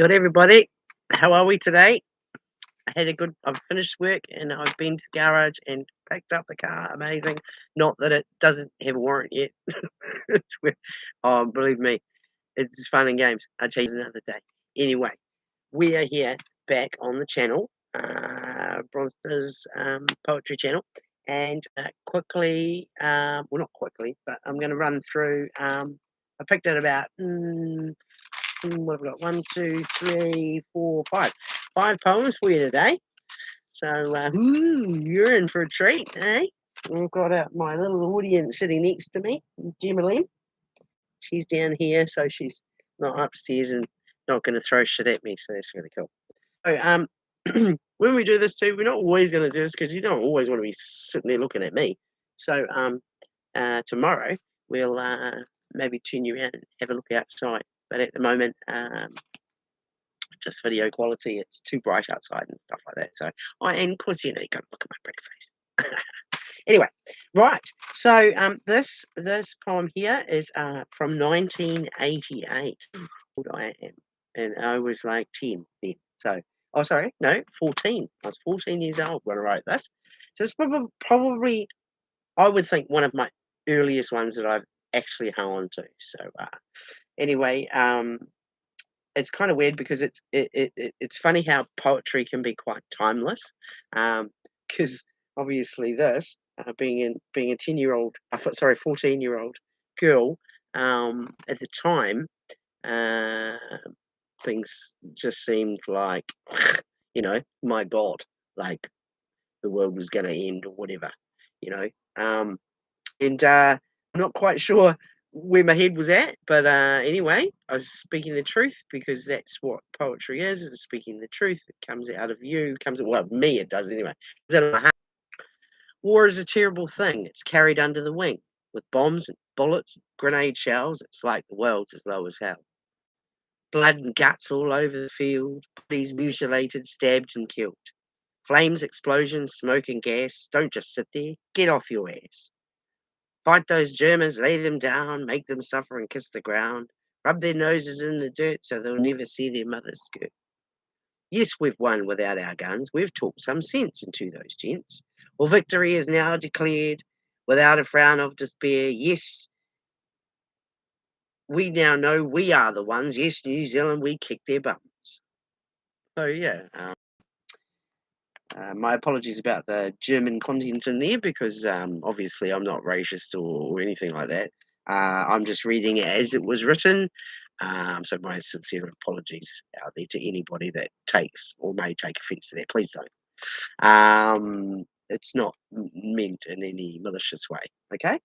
Good everybody. How are we today? I've finished work and I've been to the garage and picked up the car. Amazing. Not that it doesn't have a warrant yet. It's believe me, it's fun and games. I'll tell you another day. Anyway, we are here back on the channel, Bronster's poetry channel. And quickly, well, not quickly, but I'm going to run through. I picked out about what have I got? One, two, three, four, five. Five poems for you today. So, you're in for a treat, eh? I've got my little audience sitting next to me, Gemma Lynn. She's down here, so she's not upstairs and not going to throw shit at me, so that's really cool. So, when we do this too, we're not always going to do this because you don't always want to be sitting there looking at me. So, tomorrow we'll maybe turn you around and have a look outside. But at the moment, just video quality, it's too bright outside and stuff like that. So, and of course, you got to look at my pretty face. Anyway, right. So, this poem here is from 1988. Old I am, and I was like 10 then. So, oh, sorry, no, 14. I was 14 years old when I wrote this. So, it's probably I would think one of my earliest ones that I've actually hung on to. So, anyway, it's kind of weird because it's funny how poetry can be quite timeless. Because obviously this being a 10-year-old, 14-year-old girl, at the time, uh, things just seemed like, my God, like the world was going to end or whatever, you know. And I'm not quite sure where my head was at, but anyway, I was speaking the truth because that's what poetry is. It's speaking the truth. It comes out of you, me, it does anyway. It comes out of my heart. War is a terrible thing. It's carried under the wing with bombs and bullets, grenade shells. It's like the world's as low as hell. Blood and guts all over the field, bodies mutilated, stabbed and killed. Flames, explosions, smoke and gas. Don't just sit there. Get off your ass. Fight those Germans, lay them down, make them suffer and kiss the ground. Rub their noses in the dirt so they'll never see their mother's skirt. Yes, we've won without our guns. We've talked some sense into those gents. Well, victory is now declared without a frown of despair. Yes, we now know we are the ones. Yes, New Zealand, we kicked their bums. So, yeah. My apologies about the German content in there because obviously I'm not racist or anything like that. I'm just reading it as it was written. So my sincere apologies out there to anybody that takes or may take offence to that. Please don't. It's not meant in any malicious way. Okay.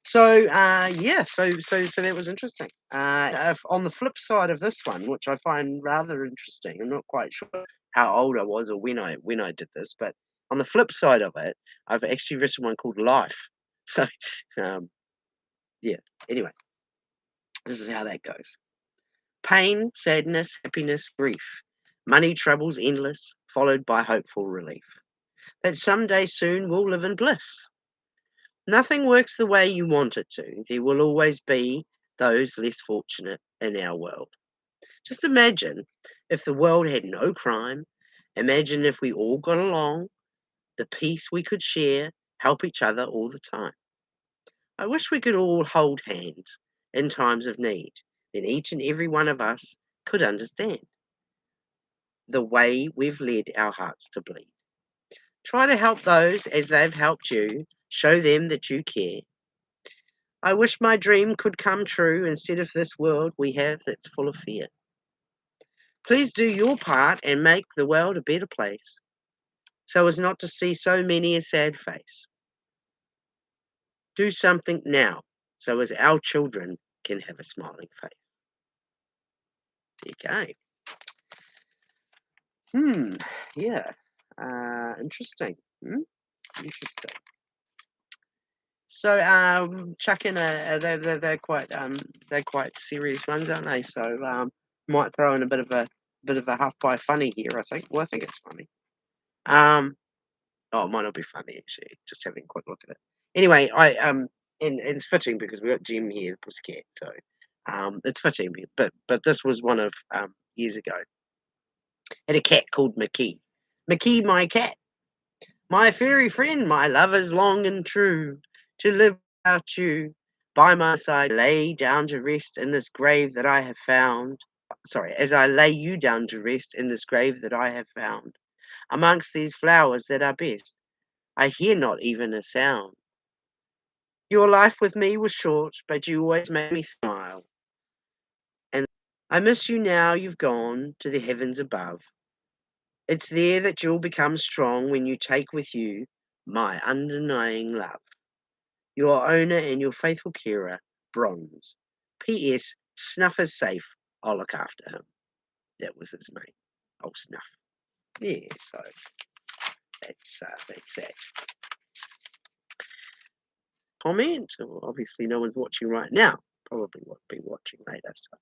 So yeah, so that was interesting. On the flip side of this one, which I find rather interesting, I'm not quite sure how old I was or when I did this, but on the flip side of it, I've actually written one called Life. So yeah. Anyway, this is how that goes. Pain, sadness, happiness, grief, money troubles endless, followed by hopeful relief. That someday soon we'll live in bliss. Nothing works the way you want it to. There will always be those less fortunate in our world. Just imagine if the world had no crime. Imagine if we all got along, the peace we could share, help each other all the time. I wish we could all hold hands in times of need. Then each and every one of us could understand the way we've led our hearts to bleed. Try to help those as they've helped you. Show them that you care. I wish my dream could come true instead of this world we have that's full of fear. Please do your part and make the world a better place so as not to see so many a sad face. Do something now so as our children can have a smiling face. Okay. Yeah. Interesting. Interesting. So chuck in they're quite serious ones, aren't they? So might throw in a bit of a half by funny here. I think. Well, I think it's funny. Oh, it might not be funny actually. Just having a quick look at it. Anyway, and it's fitting because we got Jim here, the pussycat. So It's 15, but this was one of years ago. Had a cat called McKee. McKee, my cat, my fairy friend, my lovers long and true, to live without you. By my side, lay down to rest in this grave that I have found. Sorry, as I lay you down to rest in this grave that I have found. Amongst these flowers that are best, I hear not even a sound. Your life with me was short, but you always made me smile. And I miss you now you've gone to the heavens above. It's there that you'll become strong when you take with you my undenying love. Your owner and your faithful carer, Bronze. P.S. Snuff is safe. I'll look after him. That was his name. Oh, Snuff. Yeah, so that's that. Comment. Well, obviously, no one's watching right now. Probably won't be watching later. So,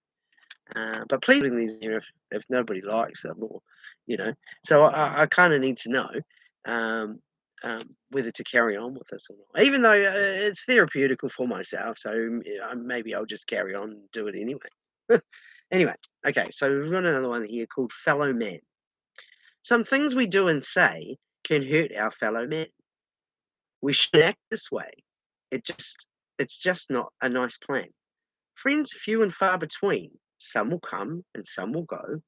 but please bring these here if nobody likes them, or you know. So I kind of need to know um, whether to carry on with this or not. Even though it's therapeutical for myself, so maybe I'll just carry on and do it anyway. Anyway, okay. So we've got another one here called Fellow Man. Some things we do and say can hurt our fellow man. We shouldn't act this way. It's just not a nice plan. Friends few and far between. Some will come and some will go.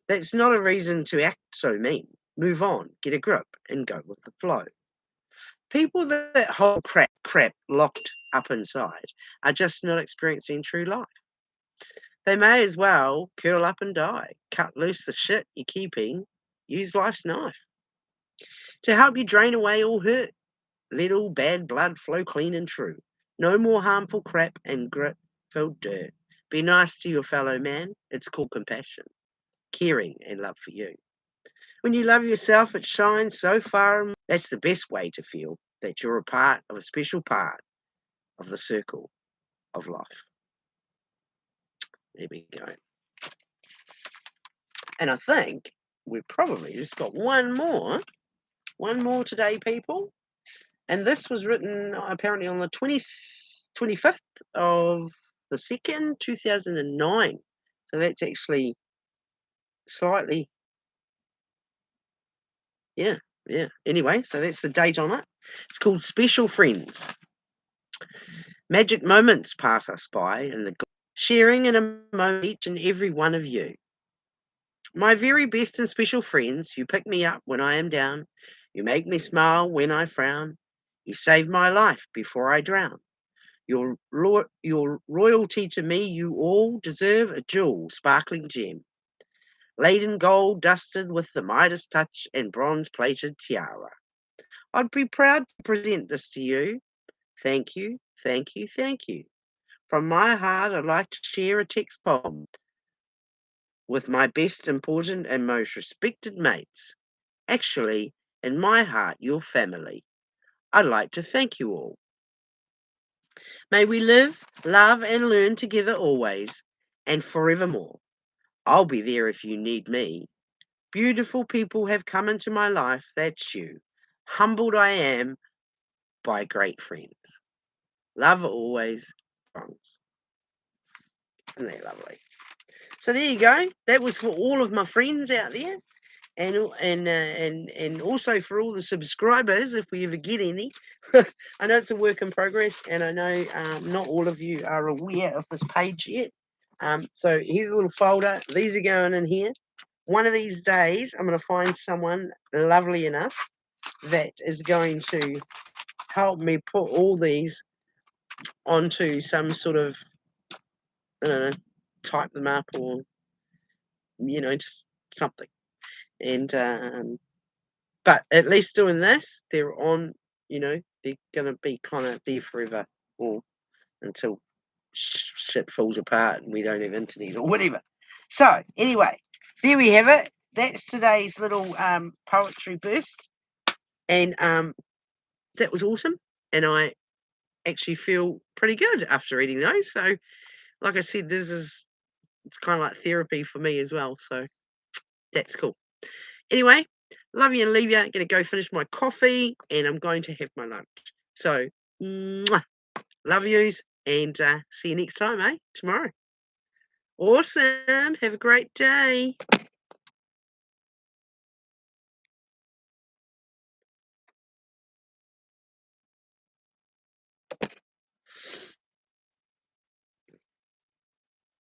That's not a reason to act so mean. Move on, get a grip, and go with the flow. People that hold crap locked up inside are just not experiencing true life. They may as well curl up and die. Cut loose the shit you're keeping. Use life's knife to help you drain away all hurt. Let all bad blood flow clean and true. No more harmful crap and grit-filled dirt. Be nice to your fellow man. It's called compassion, caring, and love for you. When you love yourself, it shines so far. That's the best way to feel that you're a part of a special part of the circle of life. There we go. And I think we've probably just got one more today, people. And this was written apparently on the 25th of the 2nd, 2009. So that's actually slightly, yeah. Anyway, so that's the date on it. It's called Special Friends. Magic moments pass us by in the sharing in a moment each and every one of you. My very best and special friends, you pick me up when I am down. You make me smile when I frown. You save my life before I drown. Your royalty to me, you all deserve a jewel, sparkling gem, laden gold, dusted with the Midas touch and bronze-plated tiara. I'd be proud to present this to you. Thank you, thank you, thank you. From my heart, I'd like to share a text poem with my best, important, and most respected mates. Actually, in my heart, your family. I'd like to thank you all. May we live, love, and learn together always and forevermore. I'll be there if you need me. Beautiful people have come into my life, that's you. Humbled I am by great friends. Love always, Bronze. Isn't that lovely? So there you go. That was for all of my friends out there, and also for all the subscribers, if we ever get any. I know it's a work in progress, and I know not all of you are aware of this page yet. So here's a little folder. These are going in here. One of these days, I'm going to find someone lovely enough that is going to help me put all these onto some sort of, I don't know, type them up, or just something. And but at least doing this, they're on. They're gonna be kind of there forever, or until shit falls apart and we don't have internet or whatever. So anyway, there we have it. That's today's little poetry burst, and that was awesome. And I actually feel pretty good after reading those. So, like I said, it's kind of like therapy for me as well. So that's cool. Anyway, love you and leave you. I'm going to go finish my coffee and I'm going to have my lunch. So, mwah, love yous, and see you next time, tomorrow. Awesome. Have a great day.